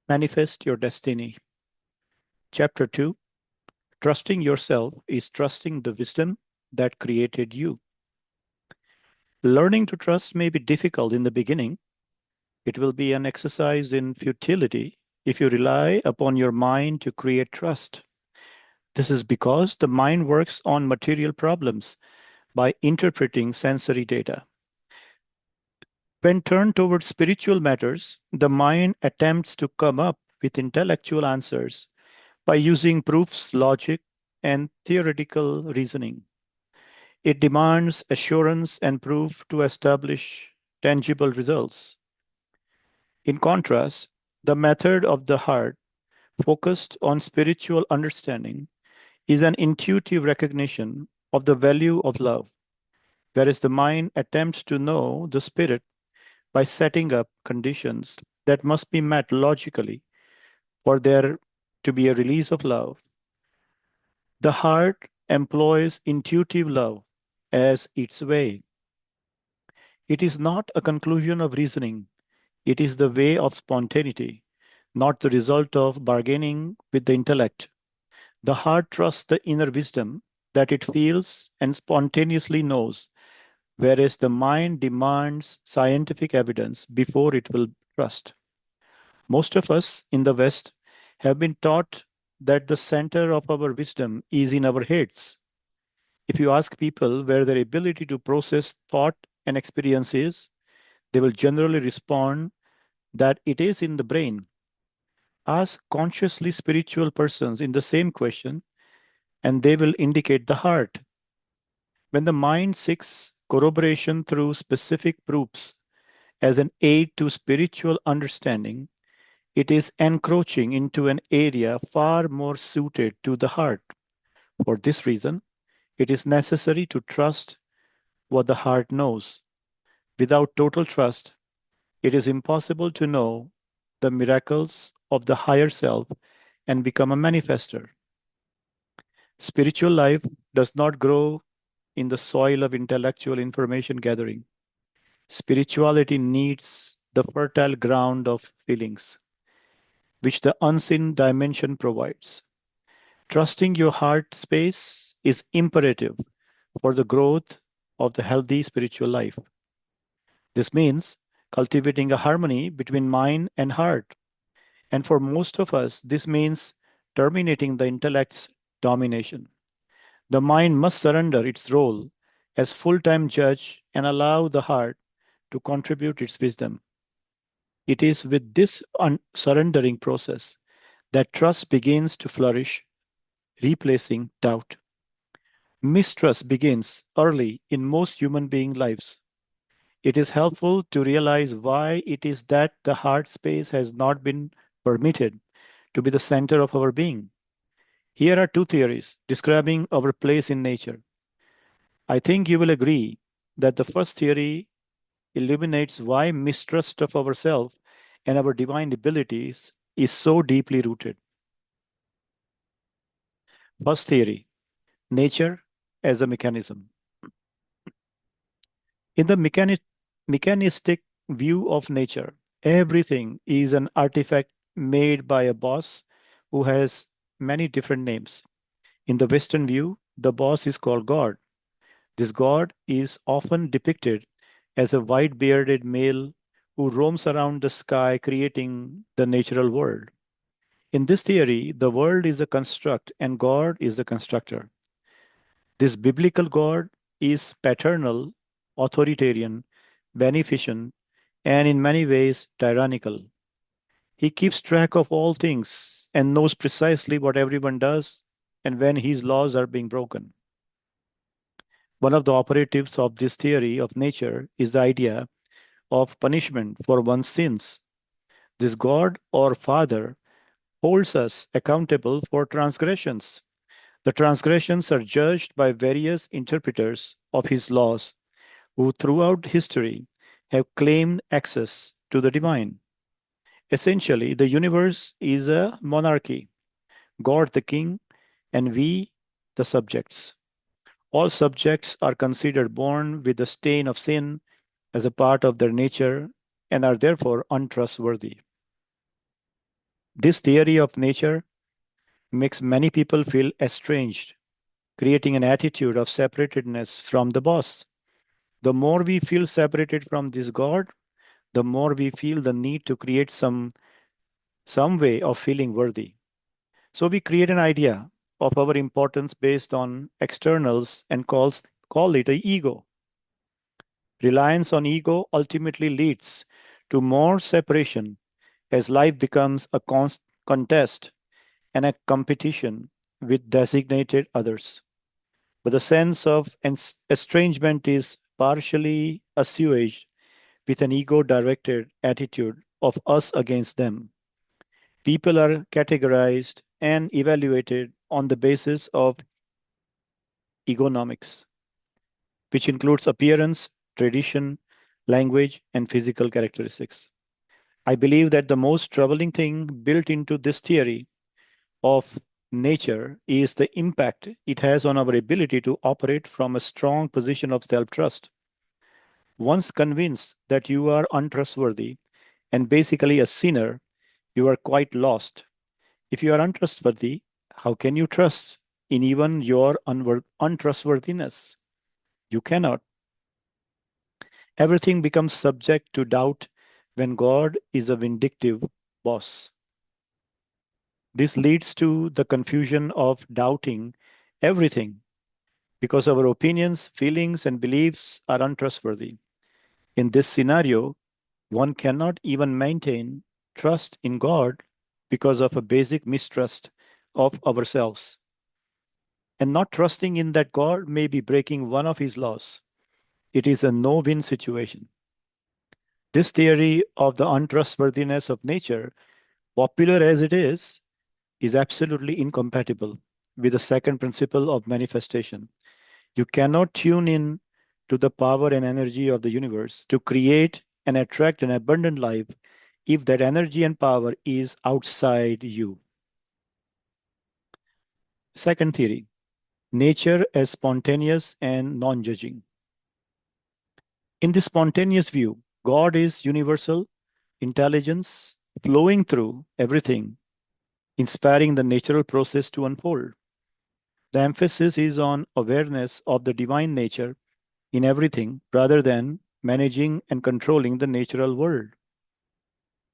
Manifest Your Destiny. Chapter 2. Trusting yourself is trusting the wisdom that created you. Learning to trust may be difficult in the beginning. It will be an exercise in futility if you rely upon your mind to create trust. This is because the mind works on material problems by interpreting sensory data. When turned towards spiritual matters, the mind attempts to come up with intellectual answers by using proofs, logic, and theoretical reasoning. It demands assurance and proof to establish tangible results. In contrast, the method of the heart, focused on spiritual understanding, is an intuitive recognition of the value of love, whereas the mind attempts to know the spirit by setting up conditions that must be met logically for there to be a release of love. The heart employs intuitive love as its way. It is not a conclusion of reasoning, it is the way of spontaneity, not the result of bargaining with the intellect. The heart trusts the inner wisdom that it feels and spontaneously knows, whereas the mind demands scientific evidence before it will trust. Most of us in the West have been taught that the center of our wisdom is in our heads. If you ask people where their ability to process thought and experience is, they will generally respond that it is in the brain. Ask consciously spiritual persons in the same question, and they will indicate the heart. When the mind seeks corroboration through specific proofs as an aid to spiritual understanding, it is encroaching into an area far more suited to the heart. For this reason, it is necessary to trust what the heart knows. Without total trust, it is impossible to know the miracles of the higher self and become a manifester. Spiritual life does not grow in the soil of intellectual information gathering. Spirituality needs the fertile ground of feelings, which the unseen dimension provides. Trusting your heart space is imperative for the growth of the healthy spiritual life. This means cultivating a harmony between mind and heart. And for most of us, this means terminating the intellect's domination. The mind must surrender its role as full time judge and allow the heart to contribute its wisdom. It is with this surrendering process that trust begins to flourish, replacing doubt. Mistrust begins early in most human being lives. It is helpful to realize why it is that the heart space has not been permitted to be the center of our being. Here are two theories describing our place in nature. I think you will agree that the first theory illuminates why mistrust of ourselves and our divine abilities is so deeply rooted. First theory, nature as a mechanism. In the mechanistic view of nature, everything is an artifact made by a boss who has many different names. In the Western view, the boss is called God. This God is often depicted as a white bearded male who roams around the sky creating the natural world. In this theory, the world is a construct and God is the constructor. This biblical God is paternal, authoritarian, beneficent, and in many ways tyrannical. He keeps track of all things and knows precisely what everyone does and when his laws are being broken. One of the operatives of this theory of nature is the idea of punishment for one's sins. This God or Father holds us accountable for transgressions. The transgressions are judged by various interpreters of his laws who throughout history have claimed access to the divine. Essentially, the universe is a monarchy, God the king, and we the subjects. All subjects are considered born with the stain of sin as a part of their nature and are therefore untrustworthy. This theory of nature makes many people feel estranged, creating an attitude of separatedness from the boss. The more we feel separated from this God, the more we feel the need to create some way of feeling worthy. So we create an idea of our importance based on externals and call it a ego. Reliance on ego ultimately leads to more separation as life becomes a contest and a competition with designated others. But the sense of estrangement is partially assuaged with an ego directed attitude of us against them. People are categorized and evaluated on the basis of egonomics, which includes appearance, tradition, language, and physical characteristics. I believe that the most troubling thing built into this theory of nature is the impact it has on our ability to operate from a strong position of self trust. Once convinced that you are untrustworthy and basically a sinner, you are quite lost. If you are untrustworthy, how can you trust in even your untrustworthiness? You cannot. Everything becomes subject to doubt when God is a vindictive boss. This leads to the confusion of doubting everything because our opinions, feelings, and beliefs are untrustworthy. In this scenario, one cannot even maintain trust in God because of a basic mistrust of ourselves. And not trusting in that God may be breaking one of his laws. It is a no win situation. This theory of the untrustworthiness of nature, popular as it is absolutely incompatible with the second principle of manifestation. You cannot tune in to the power and energy of the universe to create and attract an abundant life if that energy and power is outside you. Second theory, nature as spontaneous and non judging. In this spontaneous view, God is universal intelligence flowing through everything, inspiring the natural process to unfold. The emphasis is on awareness of the divine nature in everything rather than managing and controlling the natural world.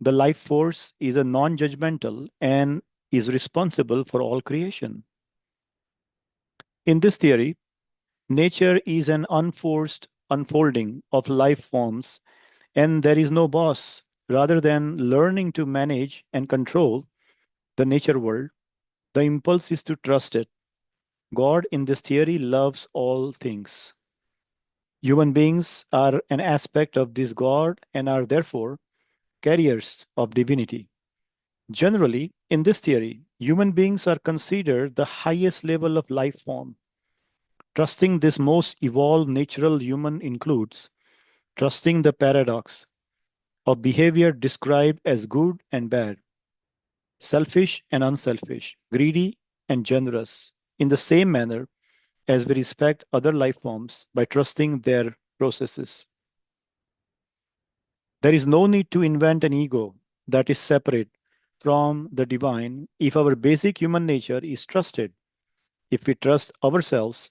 The life force is a non judgmental and is responsible for all creation. In this theory, nature is an unforced unfolding of life forms, and there is no boss. Rather than learning to manage and control the nature world, the impulse is to trust it. God in this theory loves all things. Human beings are an aspect of this God and are therefore carriers of divinity. Generally, in this theory, human beings are considered the highest level of life form. Trusting this most evolved natural human includes trusting the paradox of behavior described as good and bad, selfish and unselfish, greedy and generous, in the same manner as we respect other life forms by trusting their processes. There is no need to invent an ego that is separate from the divine if our basic human nature is trusted. If we trust ourselves,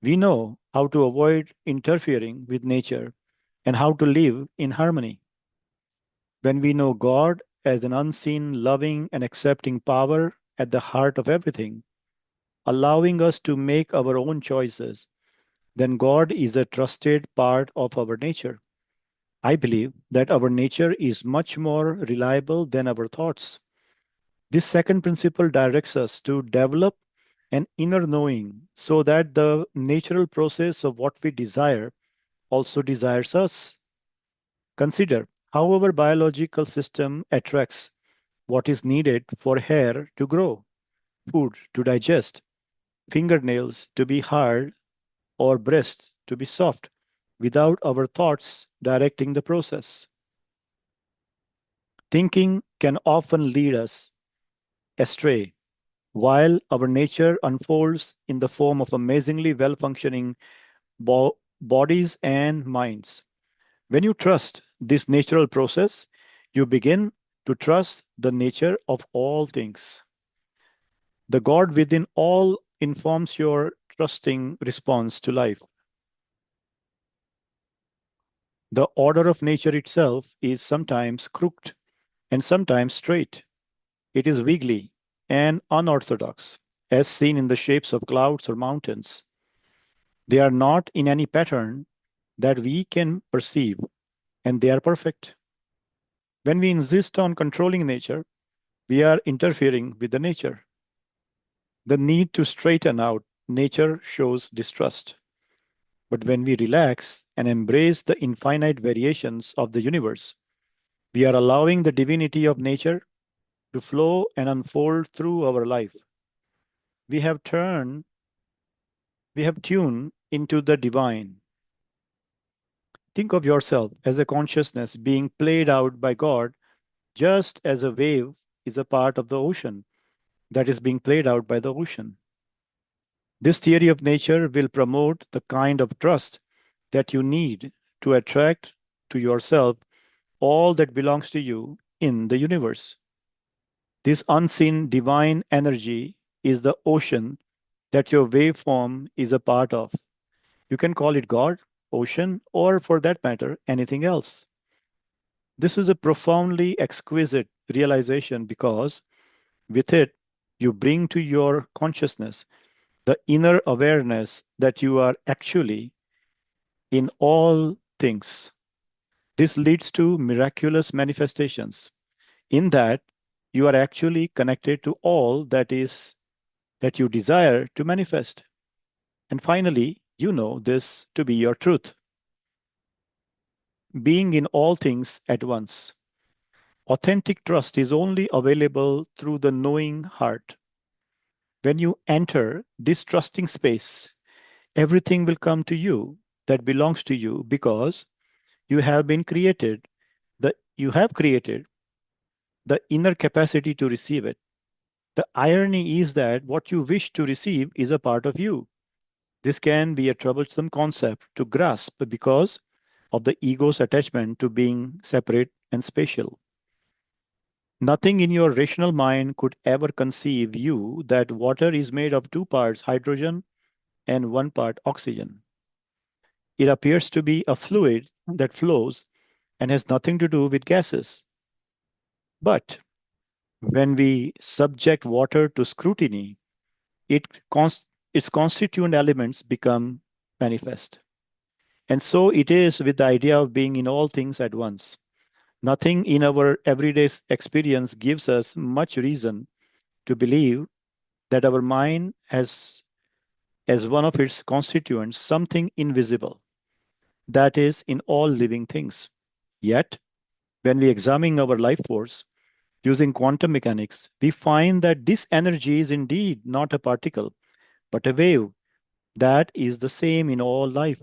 we know how to avoid interfering with nature and how to live in harmony. When we know God as an unseen, loving, and accepting power at the heart of everything, allowing us to make our own choices, then God is a trusted part of our nature. I believe that our nature is much more reliable than our thoughts. This second principle directs us to develop an inner knowing so that the natural process of what we desire also desires us. Consider how our biological system attracts what is needed for hair to grow, food to digest, fingernails to be hard, or breasts to be soft, without our thoughts directing the process. Thinking can often lead us astray, while our nature unfolds in the form of amazingly well functioning bodies and minds. When you trust this natural process, you begin to trust the nature of all things. The God within all informs your trusting response to life. The order of nature itself is sometimes crooked and sometimes straight. It is wiggly and unorthodox, as seen in the shapes of clouds or mountains. They are not in any pattern that we can perceive, and they are perfect. When we insist on controlling nature, we are interfering with the nature. The need to straighten out nature shows distrust. But when we relax and embrace the infinite variations of the universe, we are allowing the divinity of nature to flow and unfold through our life. We have turned, we have tuned into the divine. Think of yourself as a consciousness being played out by God, just as a wave is a part of the ocean that is being played out by the ocean. This theory of nature will promote the kind of trust that you need to attract to yourself all that belongs to you in the universe. This unseen divine energy is the ocean that your waveform is a part of. You can call it God, ocean, or for that matter, anything else. This is a profoundly exquisite realization because with it, you bring to your consciousness the inner awareness that you are actually in all things. This leads to miraculous manifestations in that you are actually connected to all that you desire to manifest. And finally, you know this to be your truth. Being in all things at once. Authentic trust is only available through the knowing heart. When you enter this trusting space, everything will come to you that belongs to you because you have been created, you have created the inner capacity to receive it. The irony is that what you wish to receive is a part of you. This can be a troublesome concept to grasp because of the ego's attachment to being separate and special. Nothing in your rational mind could ever conceive you that water is made of two parts hydrogen and one part oxygen. It appears to be a fluid that flows and has nothing to do with gases. But when we subject water to scrutiny, it its constituent elements become manifest. And so it is with the idea of being in all things at once. Nothing in our everyday experience gives us much reason to believe that our mind has as one of its constituents something invisible that is in all living things. Yet, when we examine our life force using quantum mechanics, we find that this energy is indeed not a particle, but a wave that is the same in all life.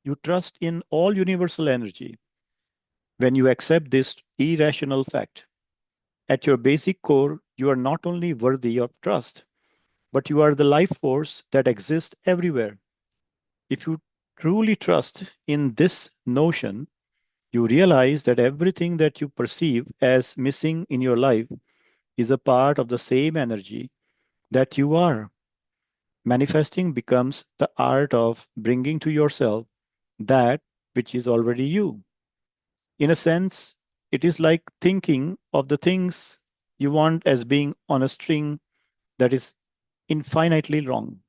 You trust in all universal energy when you accept this irrational fact. At your basic core, you are not only worthy of trust, but you are the life force that exists everywhere. If you truly trust in this notion, you realize that everything that you perceive as missing in your life is a part of the same energy that you are. Manifesting becomes the art of bringing to yourself that which is already you. In a sense, it is like thinking of the things you want as being on a string that is infinitely long,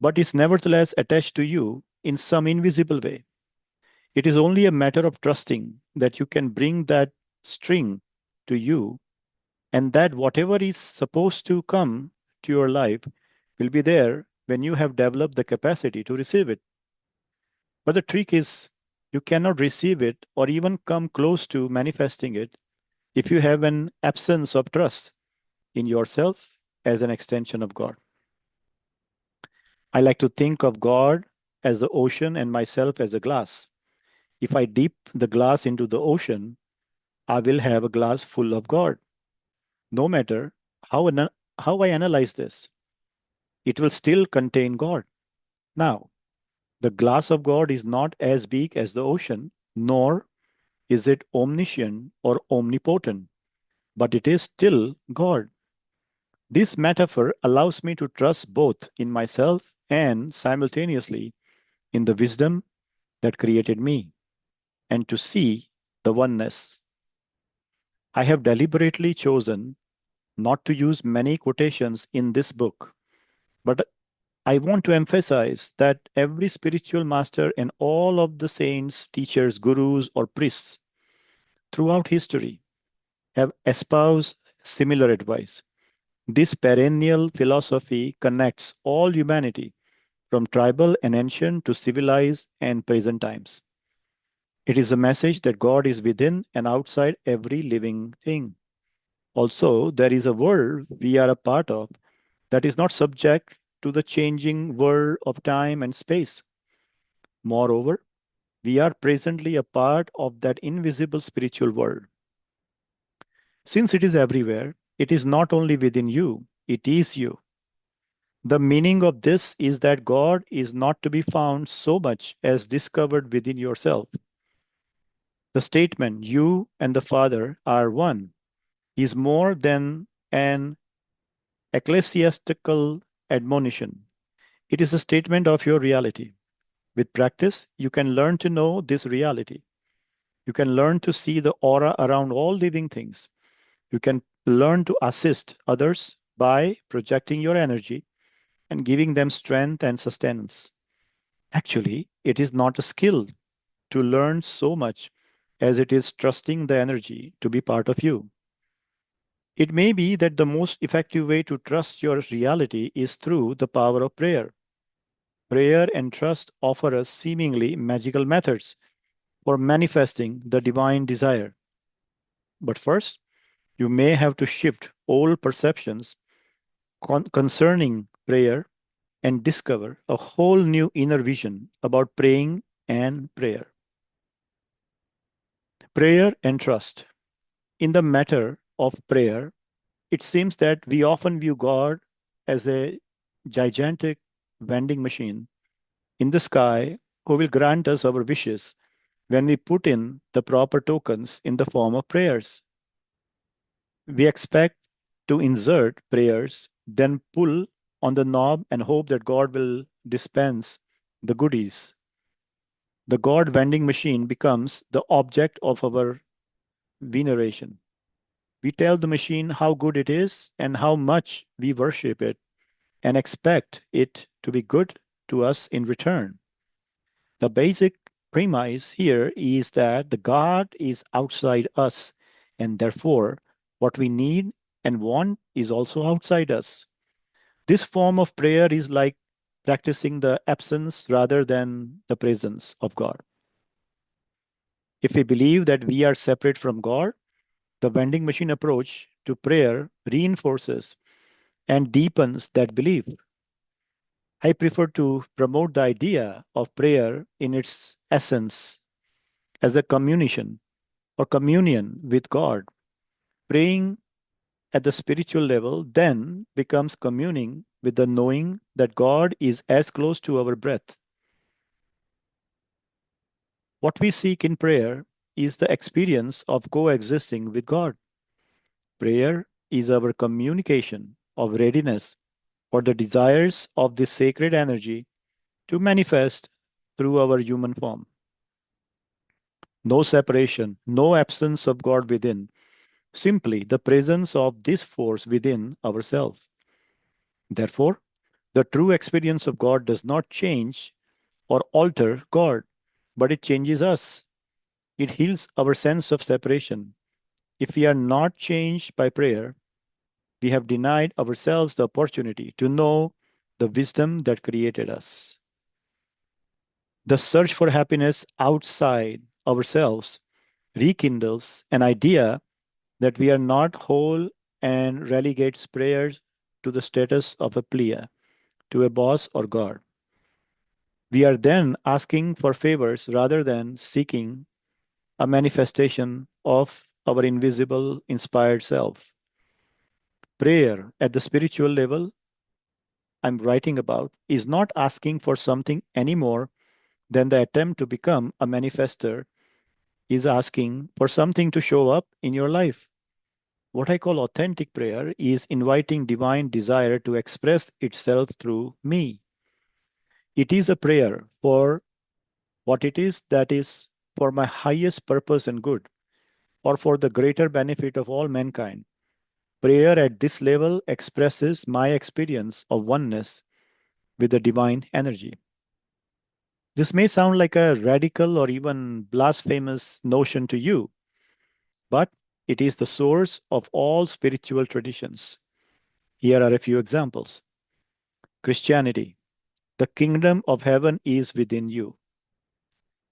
but is nevertheless attached to you in some invisible way. It is only a matter of trusting that you can bring that string to you and that whatever is supposed to come to your life will be there when you have developed the capacity to receive it. But the trick is you cannot receive it or even come close to manifesting it if you have an absence of trust in yourself as an extension of God. I like to think of God as the ocean and myself as a glass. If I dip the glass into the ocean, I will have a glass full of God. No matter how I analyze this, it will still contain God. Now, the glass of God is not as big as the ocean, nor Is it omniscient or omnipotent? But it is still God. This metaphor allows me to trust both in myself and simultaneously in the wisdom that created me and to see the oneness. I have deliberately chosen not to use many quotations in this book, but I want to emphasize that every spiritual master and all of the saints, teachers, gurus, or priests throughout history have espoused similar advice. This perennial philosophy connects all humanity from tribal and ancient to civilized and present times. It is a message that God is within and outside every living thing. Also, there is a world we are a part of that is not subject to the changing world of time and space. Moreover, we are presently a part of that invisible spiritual world. Since it is everywhere, it is not only within you, it is you. The meaning of this is that God is not to be found so much as discovered within yourself. The statement, you and the Father are one, is more than an ecclesiastical admonition. It is a statement of your reality. With practice, you can learn to know this reality. You can learn to see the aura around all living things. You can learn to assist others by projecting your energy and giving them strength and sustenance. Actually, it is not a skill to learn so much as it is trusting the energy to be part of you. It may be that the most effective way to trust your reality is through the power of prayer. Prayer and trust offer us seemingly magical methods for manifesting the divine desire. But first, you may have to shift old perceptions concerning prayer and discover a whole new inner vision about praying and prayer. Prayer and trust. In the matter of prayer, it seems that we often view God as a gigantic vending machine in the sky who will grant us our wishes when we put in the proper tokens in the form of prayers. We expect to insert prayers, then pull on the knob and hope that God will dispense the goodies. The God vending machine becomes the object of our veneration. We tell the machine how good it is and how much we worship it and expect it to be good to us in return. The basic premise here is that the God is outside us, and therefore, what we need and want is also outside us. This form of prayer is like practicing the absence rather than the presence of God. If we believe that we are separate from God, the vending machine approach to prayer reinforces and deepens that belief. I prefer to promote the idea of prayer in its essence as a communion or communion with God. Praying at the spiritual level then becomes communing with the knowing that God is as close to our breath. What we seek in prayer is the experience of coexisting with God. Prayer is our communication of readiness for the desires of this sacred energy to manifest through our human form. No separation, no absence of God within, simply the presence of this force within ourselves. Therefore, the true experience of God does not change or alter God, but it changes us. It heals our sense of separation. If we are not changed by prayer, we have denied ourselves the opportunity to know the wisdom that created us. The search for happiness outside ourselves rekindles an idea that we are not whole and relegates prayers to the status of a plea, to a boss or God. We are then asking for favors rather than seeking a manifestation of our invisible, inspired self. Prayer at the spiritual level I'm writing about is not asking for something any more than the attempt to become a manifester is asking for something to show up in your life. What I call authentic prayer is inviting divine desire to express itself through me. It is a prayer for what it is that is for my highest purpose and good, or for the greater benefit of all mankind. Prayer at this level expresses my experience of oneness with the divine energy. This may sound like a radical or even blasphemous notion to you, but it is the source of all spiritual traditions. Here are a few examples. Christianity, the kingdom of heaven is within you.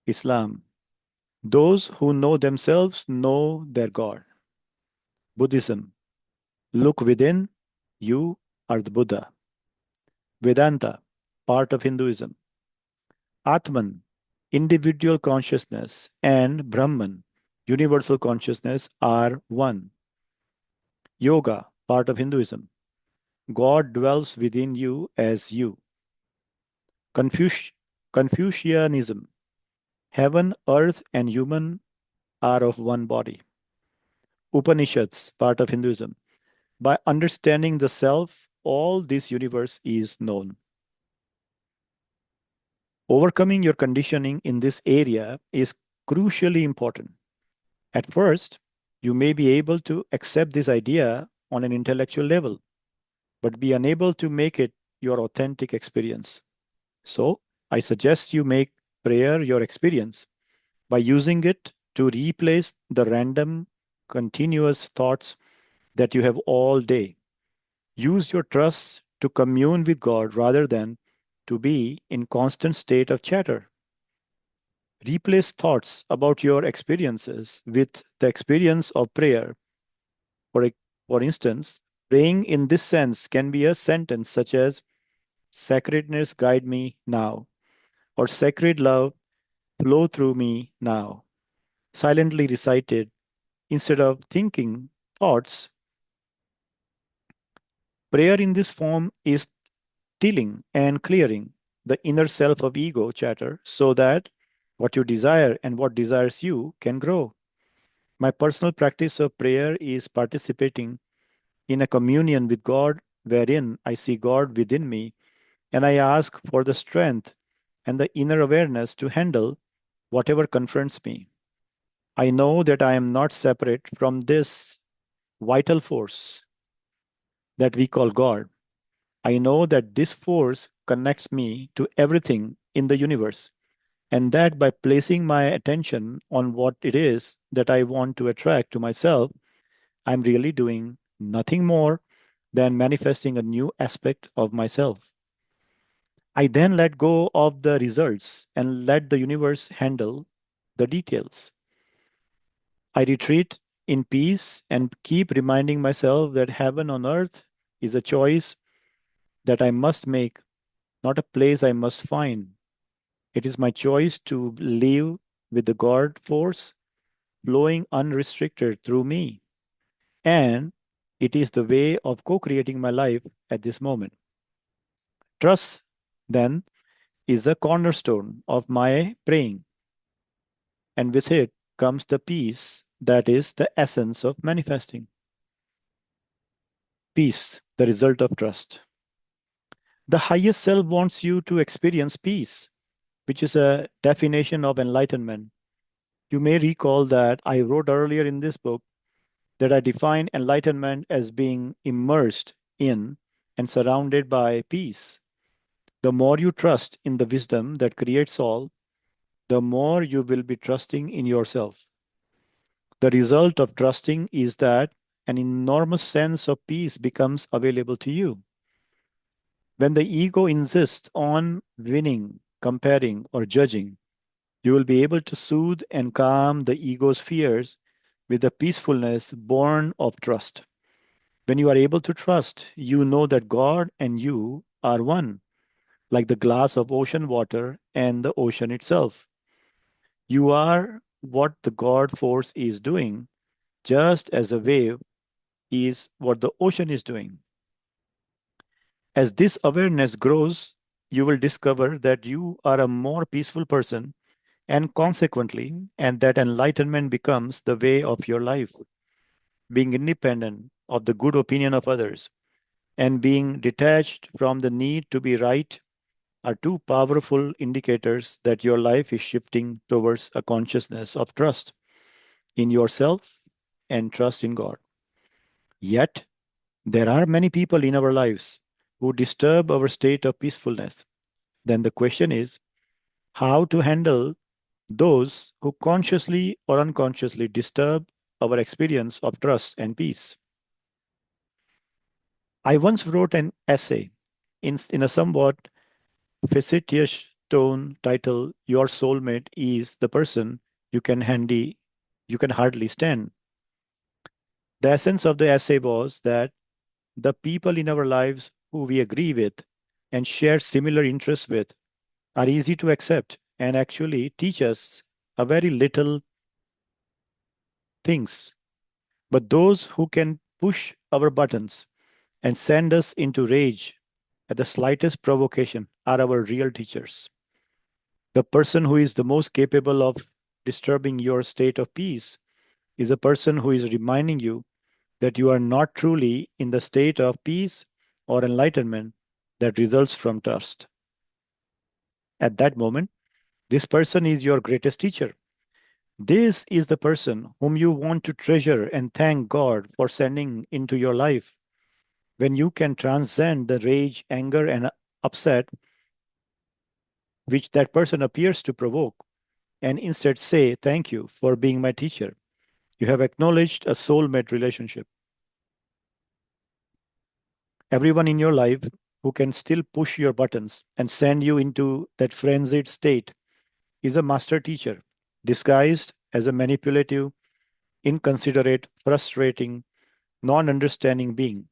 Islam, those who know themselves know their God. Buddhism, look within, you are the Buddha. Vedanta, part of Hinduism. Atman, individual consciousness, and Brahman, universal consciousness, are one. Yoga, part of Hinduism. God dwells within you as you. Confuci- Confucianism, heaven, earth, and human are of one body. Upanishads, part of Hinduism. By understanding the self, all this universe is known. Overcoming your conditioning in this area is crucially important. At first, you may be able to accept this idea on an intellectual level, but be unable to make it your authentic experience. So, I suggest you make prayer your experience by using it to replace the random, continuous thoughts that you have all day. Use your trust to commune with God rather than to be in constant state of chatter. Replace thoughts about your experiences with the experience of prayer. For, for instance, praying in this sense can be a sentence such as, Sacredness guide me now, or Sacred love flow through me now, silently recited instead of thinking thoughts. Prayer in this form is tilling and clearing the inner self of ego chatter so that what you desire and what desires you can grow. My personal practice of prayer is participating in a communion with God wherein I see God within me and I ask for the strength and the inner awareness to handle whatever confronts me. I know that I am not separate from this vital force that we call God. I know that this force connects me to everything in the universe, and that by placing my attention on what it is that I want to attract to myself, I'm really doing nothing more than manifesting a new aspect of myself. I then let go of the results and let the universe handle the details. I retreat in peace and keep reminding myself that heaven on earth is a choice that I must make, not a place I must find. It is my choice to live with the God force flowing unrestricted through me. And it is the way of co creating my life at this moment. Trust, then, is the cornerstone of my praying. And with it comes the peace that is the essence of manifesting. Peace, the result of trust. The highest self wants you to experience peace, which is a definition of enlightenment. You may recall that I wrote earlier in this book that I define enlightenment as being immersed in and surrounded by peace. The more you trust in the wisdom that creates all, the more you will be trusting in yourself. The result of trusting is that an enormous sense of peace becomes available to you. When the ego insists on winning, comparing, or judging, you will be able to soothe and calm the ego's fears with the peacefulness born of trust. When you are able to trust, you know that God and you are one, like the glass of ocean water and the ocean itself. You are what the God force is doing, just as a wave is what the ocean is doing. As this awareness grows, you will discover that you are a more peaceful person And consequently, and that enlightenment becomes the way of your life, being independent of the good opinion of others and being detached from the need to be right are two powerful indicators that your life is shifting towards a consciousness of trust in yourself and trust in God. Yet, there are many people in our lives who disturb our state of peacefulness. Then the question is how to handle those who consciously or unconsciously disturb our experience of trust and peace. I once wrote an essay in a somewhat facetious tone titled Your Soulmate is the Person You Can Hardly Stand. The essence of the essay was that the people in our lives who we agree with and share similar interests with are easy to accept and actually teach us a very little things. But those who can push our buttons and send us into rage at the slightest provocation are our real teachers. The person who is the most capable of disturbing your state of peace is a person who is reminding you that you are not truly in the state of peace or enlightenment that results from trust. At that moment, this person is your greatest teacher. This is the person whom you want to treasure and thank God for sending into your life. When you can transcend the rage, anger, and upset which that person appears to provoke, and instead say, thank you for being my teacher. You have acknowledged a soulmate relationship. Everyone in your life who can still push your buttons and send you into that frenzied state is a master teacher, disguised as a manipulative, inconsiderate, frustrating, non understanding being.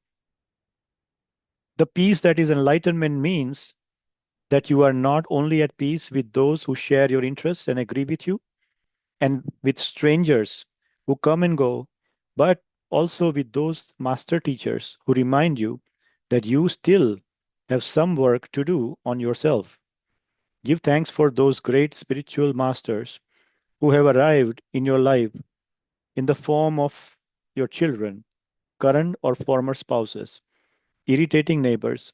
The peace that is enlightenment means that you are not only at peace with those who share your interests and agree with you, and with strangers who come and go, but also with those master teachers who remind you that you still have some work to do on yourself. Give thanks for those great spiritual masters who have arrived in your life in the form of your children, current or former spouses, irritating neighbors,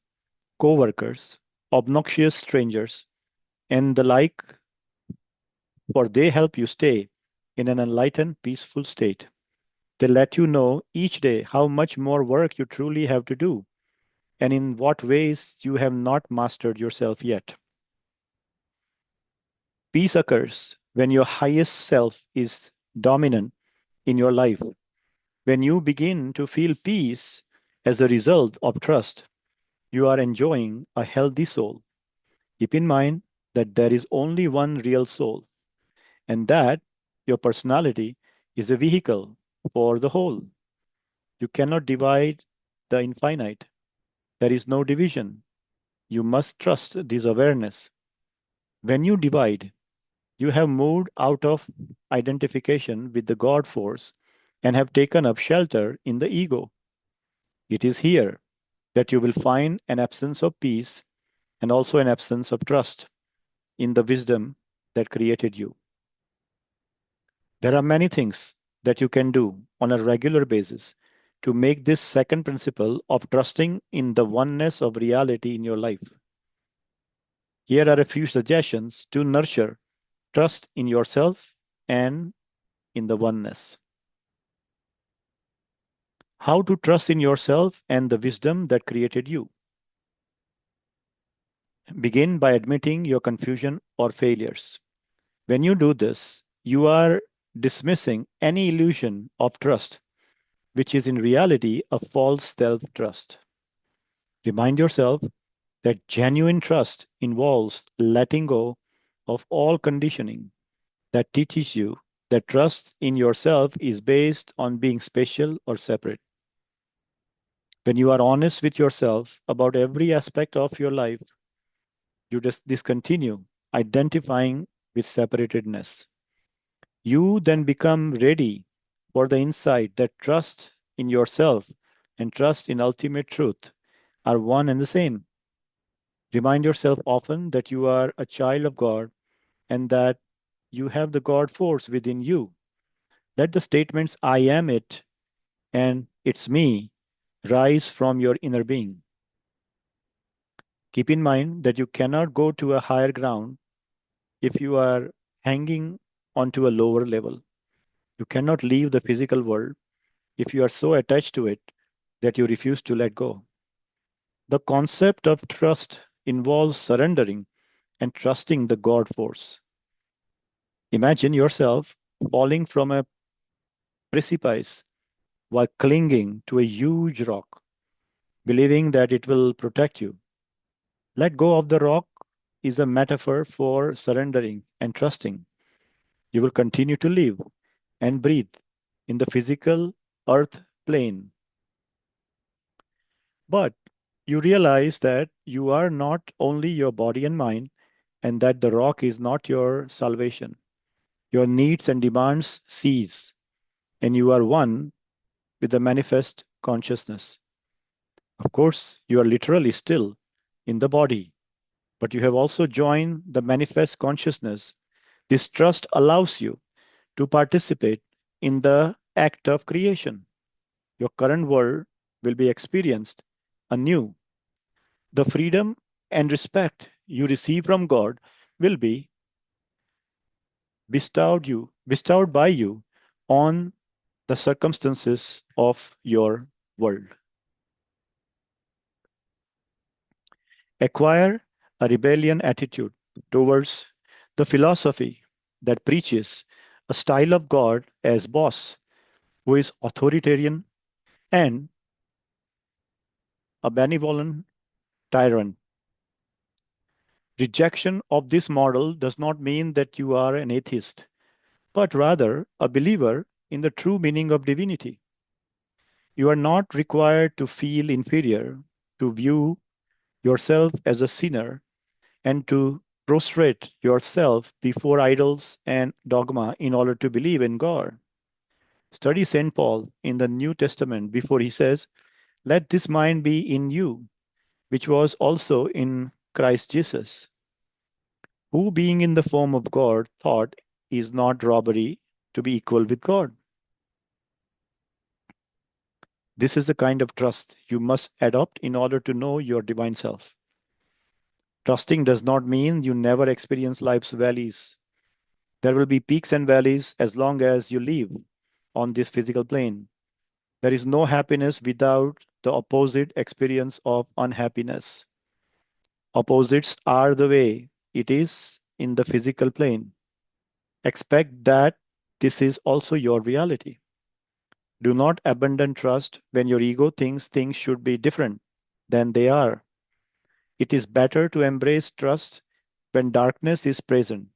co workers, obnoxious strangers, and the like, for they help you stay in an enlightened, peaceful state. They let you know each day how much more work you truly have to do and in what ways you have not mastered yourself yet. Peace occurs when your highest self is dominant in your life. When you begin to feel peace as a result of trust, you are enjoying a healthy soul. Keep in mind that there is only one real soul, and that your personality is a vehicle for the whole. You cannot divide the infinite. There is no division. You must trust this awareness. When you divide, you have moved out of identification with the God force and have taken up shelter in the ego. It is here that you will find an absence of peace and also an absence of trust in the wisdom that created you. There are many things that you can do on a regular basis to make this second principle of trusting in the oneness of reality in your life. Here are a few suggestions to nurture trust in yourself and in the oneness. How to trust in yourself and the wisdom that created you. Begin by admitting your confusion or failures. When you do this, you are dismissing any illusion of trust, which is in reality a false self trust. Remind yourself that genuine trust involves letting go of all conditioning that teaches you that trust in yourself is based on being special or separate. When you are honest with yourself about every aspect of your life, you just discontinue identifying with separatedness. You then become ready for the insight that trust in yourself and trust in ultimate truth are one and the same. Remind yourself often that you are a child of God and that you have the God force within you. Let the statements I am it and it's me rise from your inner being. Keep in mind that you cannot go to a higher ground if you are hanging onto a lower level. You cannot leave the physical world if you are so attached to it that you refuse to let go. The concept of trust involves surrendering and trusting the God force. Imagine yourself falling from a precipice while clinging to a huge rock, believing that it will protect you. Let go of the rock is a metaphor for surrendering and trusting. You will continue to live and breathe in the physical earth plane. But you realize that you are not only your body and mind, and that the rock is not your salvation. Your needs and demands cease, and you are one with the manifest consciousness. Of course, you are literally still in the body, but you have also joined the manifest consciousness. This trust allows you to participate in the act of creation. Your current world will be experienced anew. The freedom and respect you receive from God will be bestowed by you on the circumstances of your world. Acquire a rebellion attitude towards the philosophy that preaches a style of God as boss who is authoritarian and a benevolent tyrant. Rejection of this model does not mean that you are an atheist, but rather a believer in the true meaning of divinity. You are not required to feel inferior, to view yourself as a sinner, and to prostrate yourself before idols and dogma in order to believe in God. Study St. Paul in the New Testament before he says, "Let this mind be in you, which was also in Christ Jesus, who being in the form of God thought is not robbery to be equal with God." This is the kind of trust you must adopt in order to know your divine self. Trusting does not mean you never experience life's valleys. There will be peaks and valleys as long as you live on this physical plane. There is no happiness without the opposite experience of unhappiness. Opposites are the way it is in the physical plane. Expect that this is also your reality. Do not abandon trust when your ego thinks things should be different than they are. It is better to embrace trust when darkness is present,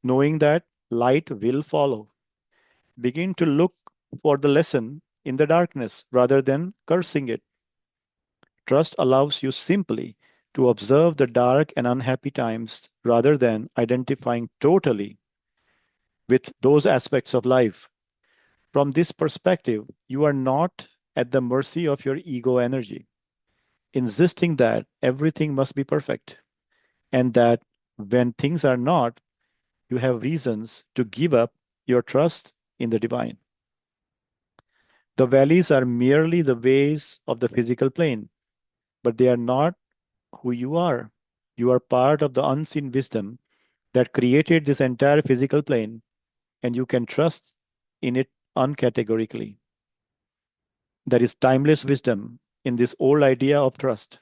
knowing that light will follow. Begin to look for the lesson in the darkness rather than cursing it. Trust allows you simply to observe the dark and unhappy times rather than identifying totally with those aspects of life. From this perspective, you are not at the mercy of your ego energy, insisting that everything must be perfect and that when things are not, you have reasons to give up your trust in the divine. The valleys are merely the ways of the physical plane, but they are not who you are. You are part of the unseen wisdom that created this entire physical plane, and you can trust in it uncategorically. There is timeless wisdom in this old idea of trust.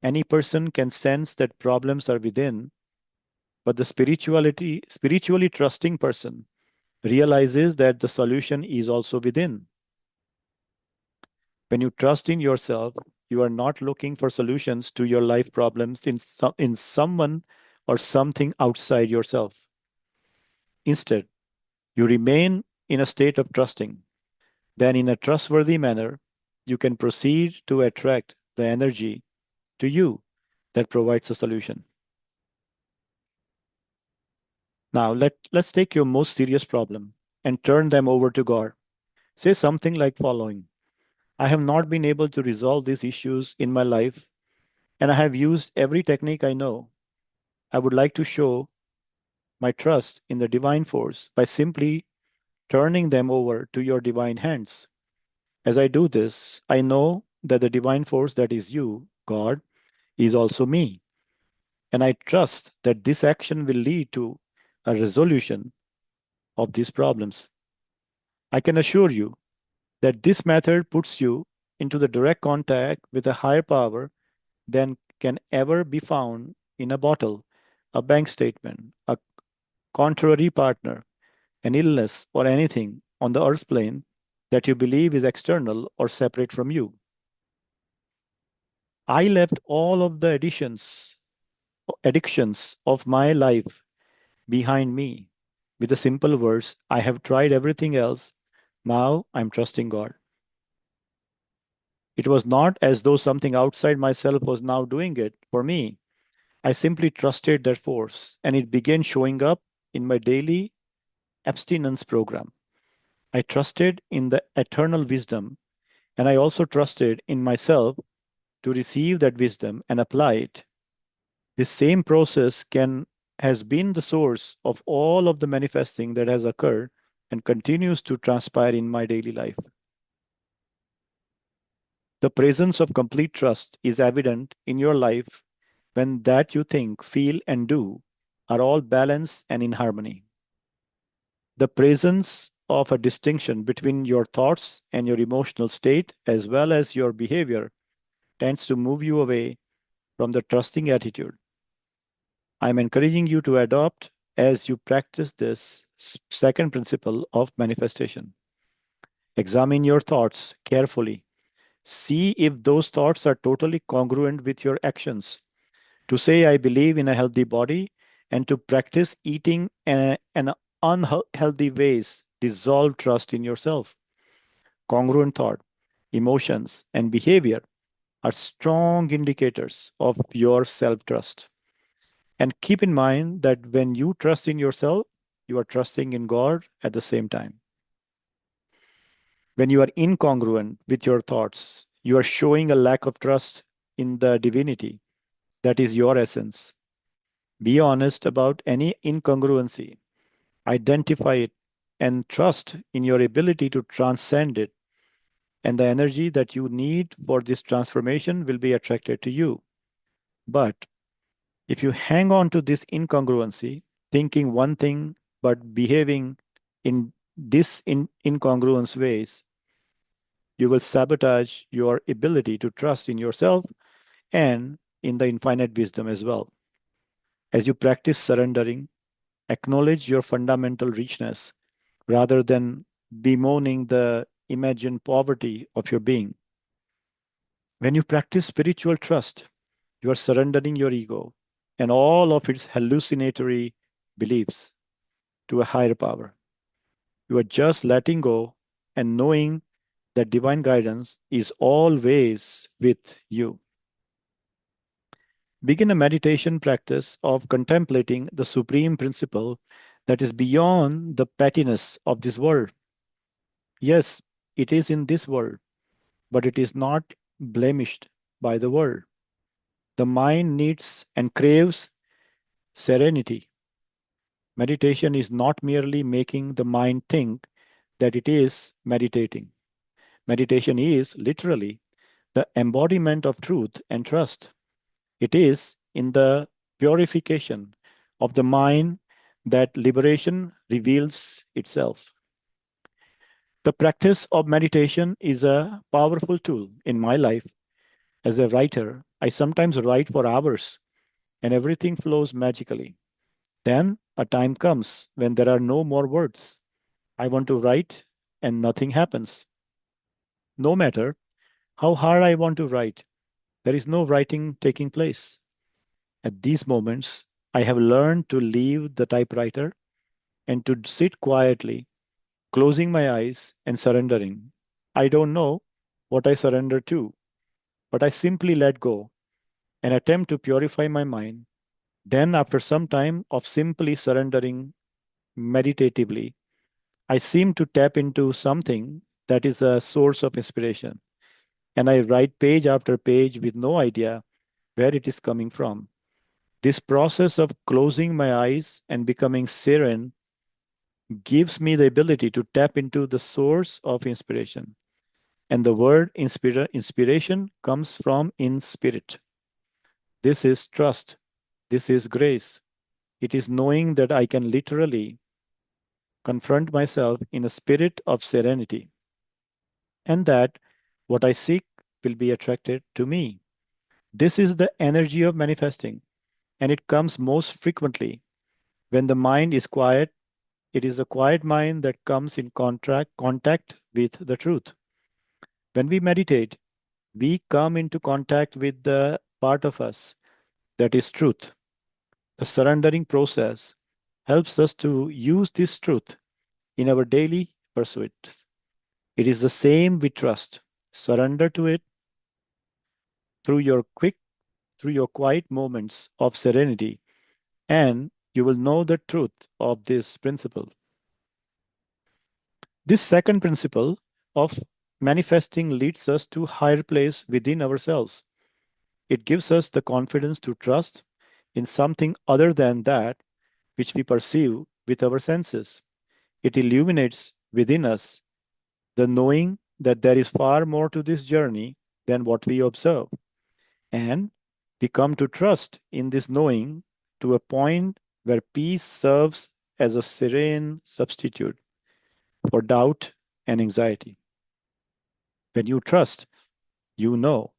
Any person can sense that problems are within, but the spiritually trusting person realizes that the solution is also within. When you trust in yourself, you are not looking for solutions to your life problems in someone or something outside yourself. Instead, you remain in a state of trusting. Then, in a trustworthy manner, you can proceed to attract the energy to you that provides a solution. Now, let's take your most serious problem and turn them over to God. Say something like following: I have not been able to resolve these issues in my life, and I have used every technique I know. I would like to show my trust in the divine force by simply turning them over to your divine hands. As I do this, I know that the divine force that is you, God, is also me. And I trust that this action will lead to a resolution of these problems. I can assure you that this method puts you into the direct contact with a higher power than can ever be found in a bottle, a bank statement, a contrary partner, an illness, or anything on the earth plane that you believe is external or separate from you. I left all of the addictions of my life behind me with the simple words, I have tried everything else. Now I'm trusting God. It was not as though something outside myself was now doing it for me. I simply trusted that force, and it began showing up in my daily abstinence program. I trusted in the eternal wisdom, and I also trusted in myself to receive that wisdom and apply it. This same process can has been the source of all of the manifesting that has occurred and continues to transpire in my daily life. The presence of complete trust is evident in your life when that you think, feel, and do are all balanced and in harmony. The presence of a distinction between your thoughts and your emotional state, as well as your behavior, tends to move you away from the trusting attitude. I'm encouraging you to adopt as you practice this second principle of manifestation. Examine your thoughts carefully. See if those thoughts are totally congruent with your actions. To say, I believe in a healthy body, and to practice eating in unhealthy ways, dissolve trust in yourself. Congruent thought, emotions, and behavior are strong indicators of your self trust. And keep in mind that when you trust in yourself, you are trusting in God at the same time. When you are incongruent with your thoughts, you are showing a lack of trust in the divinity that is your essence. Be honest about any incongruency, identify it, and trust in your ability to transcend it. And the energy that you need for this transformation will be attracted to you. But if you hang on to this incongruency, thinking one thing but behaving in incongruous ways, you will sabotage your ability to trust in yourself and in the infinite wisdom as well. As you practice surrendering, acknowledge your fundamental richness rather than bemoaning the imagined poverty of your being. When you practice spiritual trust, you are surrendering your ego and all of its hallucinatory beliefs to a higher power. You are just letting go and knowing that divine guidance is always with you. Begin a meditation practice of contemplating the supreme principle that is beyond the pettiness of this world. Yes, it is in this world, but it is not blemished by the world. The mind needs and craves serenity. Meditation is not merely making the mind think that it is meditating. Meditation is literally the embodiment of truth and trust. It is in the purification of the mind that liberation reveals itself. The practice of meditation is a powerful tool in my life. As a writer, I sometimes write for hours and everything flows magically. Then a time comes when there are no more words. I want to write and nothing happens. No matter how hard I want to write, there is no writing taking place. At these moments, I have learned to leave the typewriter and to sit quietly, closing my eyes and surrendering. I don't know what I surrender to, but I simply let go and attempt to purify my mind. Then, after some time of simply surrendering meditatively, I seem to tap into something that is a source of inspiration. And I write page after page with no idea where it is coming from. This process of closing my eyes and becoming serene gives me the ability to tap into the source of inspiration. And the word inspiration comes from in spirit. This is trust. This is grace. It is knowing that I can literally confront myself in a spirit of serenity and that what I seek will be attracted to me. This is the energy of manifesting, and it comes most frequently when the mind is quiet. It is a quiet mind that comes in contact with the truth. When we meditate, we come into contact with the part of us that is truth. The surrendering process helps us to use this truth in our daily pursuits. It is the same with trust. Surrender to it through your quick, through your quiet moments of serenity, and you will know the truth of this principle. This second principle of manifesting leads us to a higher place within ourselves. It gives us the confidence to trust in something other than that which we perceive with our senses. It illuminates within us the knowing that there is far more to this journey than what we observe. And we come to trust in this knowing to a point where peace serves as a serene substitute for doubt and anxiety. When you trust, you know,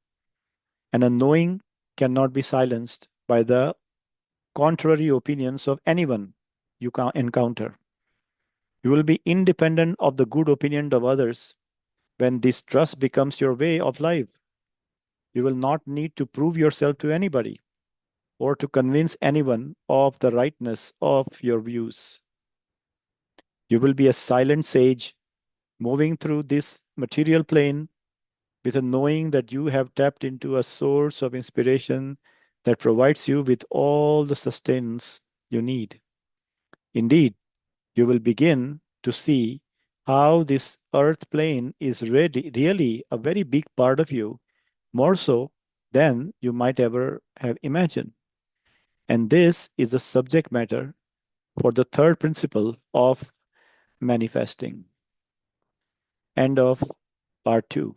and a knowing cannot be silenced by the contrary opinions of anyone you can encounter. You will be independent of the good opinion of others when this trust becomes your way of life. You will not need to prove yourself to anybody or to convince anyone of the rightness of your views. You will be a silent sage moving through this material plane with a knowing that you have tapped into a source of inspiration that provides you with all the sustenance you need. Indeed, you will begin to see how this earth plane is really a very big part of you, more so than you might ever have imagined. And this is the subject matter for the third principle of manifesting. End of part 2.